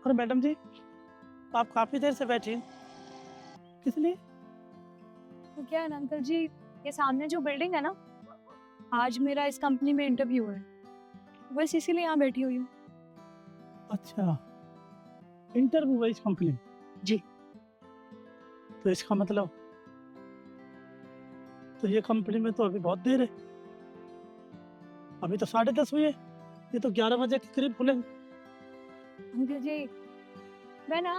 और मैडम जी, आप काफी देर से बैठी हैं, किस लिए? तो क्या है ना अंकल जी, ये सामने जो बिल्डिंग है ना, आज मेरा इस कंपनी में इंटरव्यू है, बस इसीलिए यहाँ बैठी हुई हूँ। अच्छा, इंटरव्यू है इस कंपनी में? जी। तो इसका मतलब तो ये कंपनी में तो अभी बहुत देर है, अभी तो 10:30 हुए, ये तो 11 बजे के करीब खुलेंगे। अंकल जी, मैं ना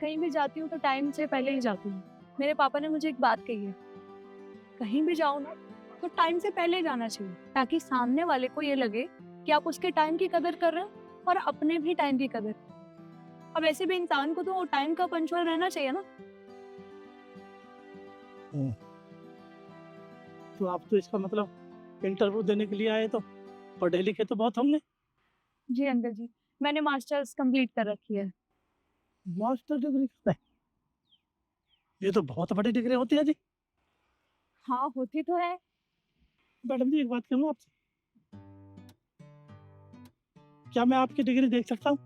कहीं भी जाती हूँ तो टाइम से पहले ही जाती हूँ। मेरे पापा ने मुझे एक बात कही है, कहीं भी जाओ ना तो टाइम से पहले जाना चाहिए, ताकि सामने वाले को ये लगे कि आप उसके टाइम की कदर कर रहे हो और अपने भी टाइम की कदर। अब ऐसे भी इंसान को तो टाइम का पंचुअल रहना चाहिए ना। तो आप तो इसका मतलब इंटरव्यू देने के लिए आए तो पढ़े लिखे तो बहुत होंगे। जी अंकल जी, मैंने मास्टर्स कंप्लीट कर रखी है। मास्टर डिग्री करते हैं, ये तो बहुत बड़ी डिग्री होती है जी। हाँ होती तो है। मैडम जी, एक बात कहूँ आपसे, क्या मैं आपकी डिग्री देख सकता हूँ?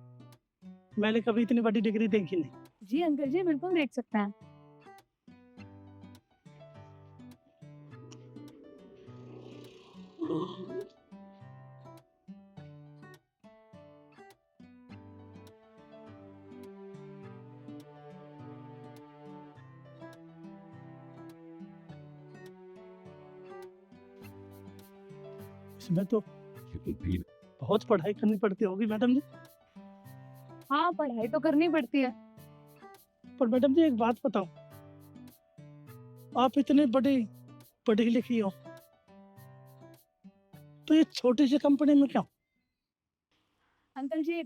मैंने कभी इतनी बड़ी डिग्री देखी नहीं। जी अंकल जी, बिल्कुल देख सकते हैं। इसमें तो बहुत पढ़ाई करनी पड़ती होगी मैडम जी। हाँ, पढ़ाई तो करनी पड़ती है। पर मैडम जी, एक बात बताओ, आप इतनी बड़ी पढ़ी लिखी हो तो ये छोटी सी कंपनी में क्यों? अंकल जी,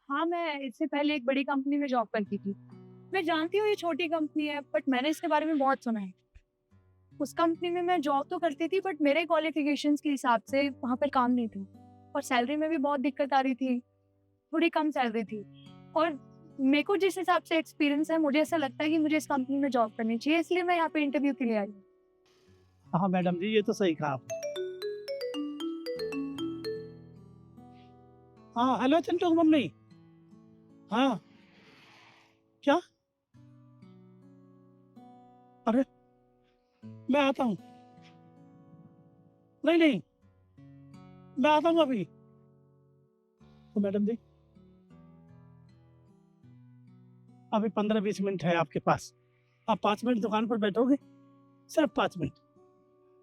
हाँ, मैं इससे पहले एक बड़ी कंपनी में जॉब करती थी। मैं जानती हूँ ये छोटी कंपनी है, बट मैंने इसके बारे में बहुत सुना है। उस कंपनी में मैं जॉब तो करती थी, बट मेरे क्वालिफिकेशंस के हिसाब से वहाँ पर काम नहीं था और सैलरी में भी बहुत दिक्कत आ रही थी, थोड़ी कम सैलरी थी। और मेरे को जिस हिसाब से एक्सपीरियंस है, मुझे ऐसा लगता है कि मुझे इस कंपनी में जॉब करनी चाहिए, इसलिए मैं यहाँ पे इंटरव्यू के लिए आई हूँ। हाँ मैडम जी, ये तो सही कहा आपने। हाँ, हेलो चिंटू की मम्मी। हाँ, क्या? अरे, मैं आता हूँ। नहीं नहीं, मैं आता हूँ अभी। तो मैडम जी, अभी 15-20 मिनट है आपके पास, आप 5 मिनट दुकान पर बैठोगे? सिर्फ 5 मिनट।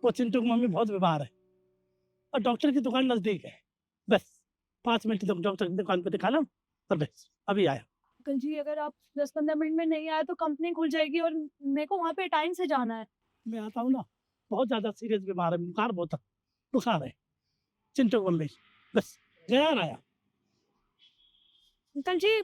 वो चिंटू की मम्मी बहुत बीमार है और डॉक्टर की दुकान नजदीक है, बस 5 मिनट डॉक्टर की दुकान पर दिखा लो और बस अभी आया। अंकल जी, अगर आप 10-15 मिनट में नहीं आए तो कंपनी खुल जाएगी और मेरे को वहाँ पे टाइम से जाना है। मैं आता हूँ ना, बहुत ज्यादा सीरियस बीमार है, बुखार बहुत है, बुखार है चिंटू की मम्मी, बस गया ना आया। अंकल जी,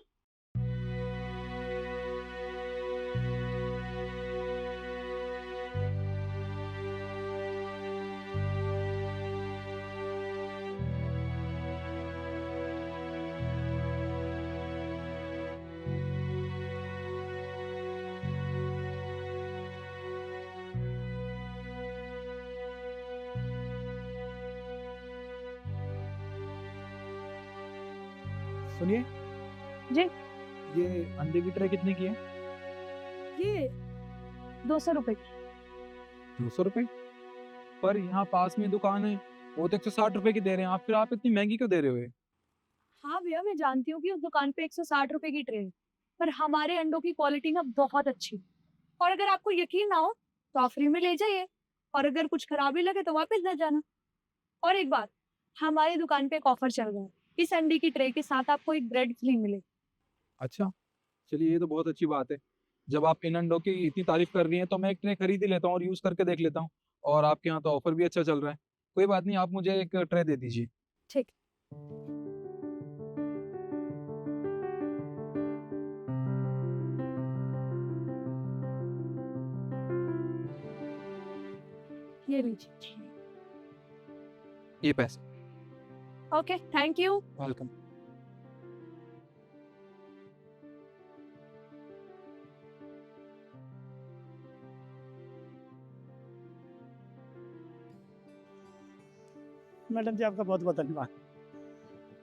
सुनिए, जी, ये अंडे की ट्रे कितने की है? ये 200 रुपए। 200 रुपए? पर यहाँ पास में दुकान है, वो तो 160 रुपए की दे रहे हैं आप, फिर आप इतनी महंगी क्यों दे रहे हो ये? हाँ भैया, मैं जानती हूँ कि उस दुकान पे 160 रुपए की ट्रे है, पर हमारे अंडों की क्वालिटी ना बहुत अच्छी है। और अगर आपको यकीन ना हो तो आप फ्री में ले जाइए, और अगर कुछ खराबी लगे तो वापस ले जाना। और एक बात, हमारी दुकान पे एक ऑफर चल रहा है, इस अंडे की ट्रे के साथ आपको एक ब्रेड फ्री मिलेगी। अच्छा, चलिए ये तो बहुत अच्छी बात है। जब आप इन अंडों की इतनी तारीफ कर रही हैं तो मैं एक ट्रे खरीद ही लेता हूँ और यूज करके देख लेता हूँ। और आपके यहाँ तो ऑफर भी अच्छा चल रहा है। कोई बात नहीं, आप मुझे एक ट्रे दे दीजिए। ठीक। ये लीजिए। ये पैसे। Okay, thank you. Welcome. Madam ji, आपका बहुत बहुत धन्यवाद।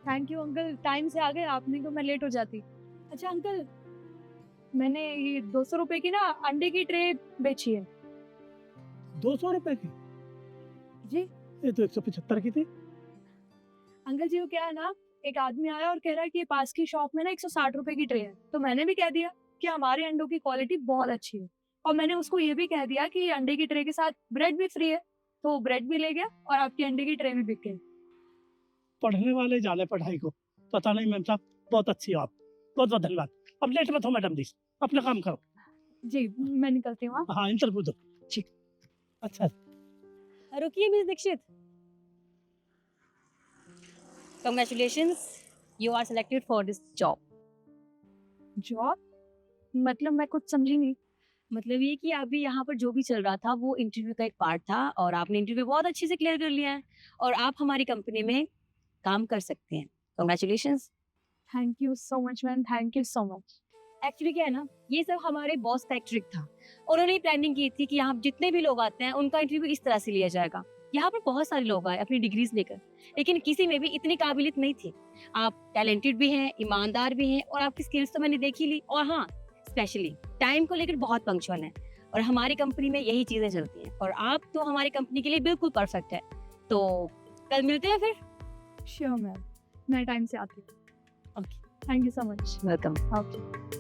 थैंक यू अंकल, टाइम से आ गए, आप नहीं तो मैं लेट हो जाती। अच्छा अंकल, मैंने ये 200 रुपए की ना अंडे की ट्रे बेची है। 200 रुपए की? जी ये तो 175 की थी। अंकल जी, वो क्या है ना, एक आदमी आया और कह रहा है कि पास की शॉप में ना 160 रुपए की ट्रे है, तो मैंने भी कह दिया कि हमारे अंडों की क्वालिटी बहुत अच्छी है, और मैंने उसको ये भी कह दिया कि अंडे की ट्रे के साथ ब्रेड भी फ्री है, तो वो ब्रेड भी ले गया और आपकी अंडे की ट्रे भी बिक गई। पढ़ने वाले जाने पढ़ाई को। पता नहीं मैम साहब, बहुत अच्छी हो आप, बहुत बहुत धन्यवाद। अब लेट मत हो मैडम जी, अपना काम करो। जी मैं निकलती हूँ। हाँ, इंटरव्यू दो। ठीक। अच्छा, रुकिए miss Dikshit, congratulations, you are selected for this job. Job? मतलब मैं कुछ समझी नहीं। मतलब ये कि अभी यहाँ पर जो भी चल रहा था वो इंटरव्यू का एक पार्ट था, और आपने इंटरव्यू बहुत अच्छे से क्लियर कर लिया है, और आप हमारी कंपनी में काम कर सकते हैं। Congratulations. Thank you so much ma'am, thank you so much. Actually क्या है ना, ये सब हमारे बॉस का एक ट्रिक था। उन्होंने प्लानिंग की थी कि यहाँ जितने भी लोग आते हैं उनका इंटरव्यू इस तरह से लिया जाएगा। यहाँ पर बहुत सारे लोग आए अपनी डिग्रीज लेकर, लेकिन किसी में भी इतनी काबिलियत नहीं थी। आप टैलेंटेड भी हैं, ईमानदार भी हैं, और आपकी स्किल्स तो मैंने देखी ली। और हाँ, स्पेशली टाइम को लेकर बहुत पंक्चुअल है, और हमारी कंपनी में यही चीजें चलती हैं, और आप तो हमारी कंपनी के लिए बिल्कुल परफेक्ट है। तो कल मिलते हैं फिर। श्योर मैम, मैं टाइम से आती हूँ। Okay, thank you so much. Welcome. Okay.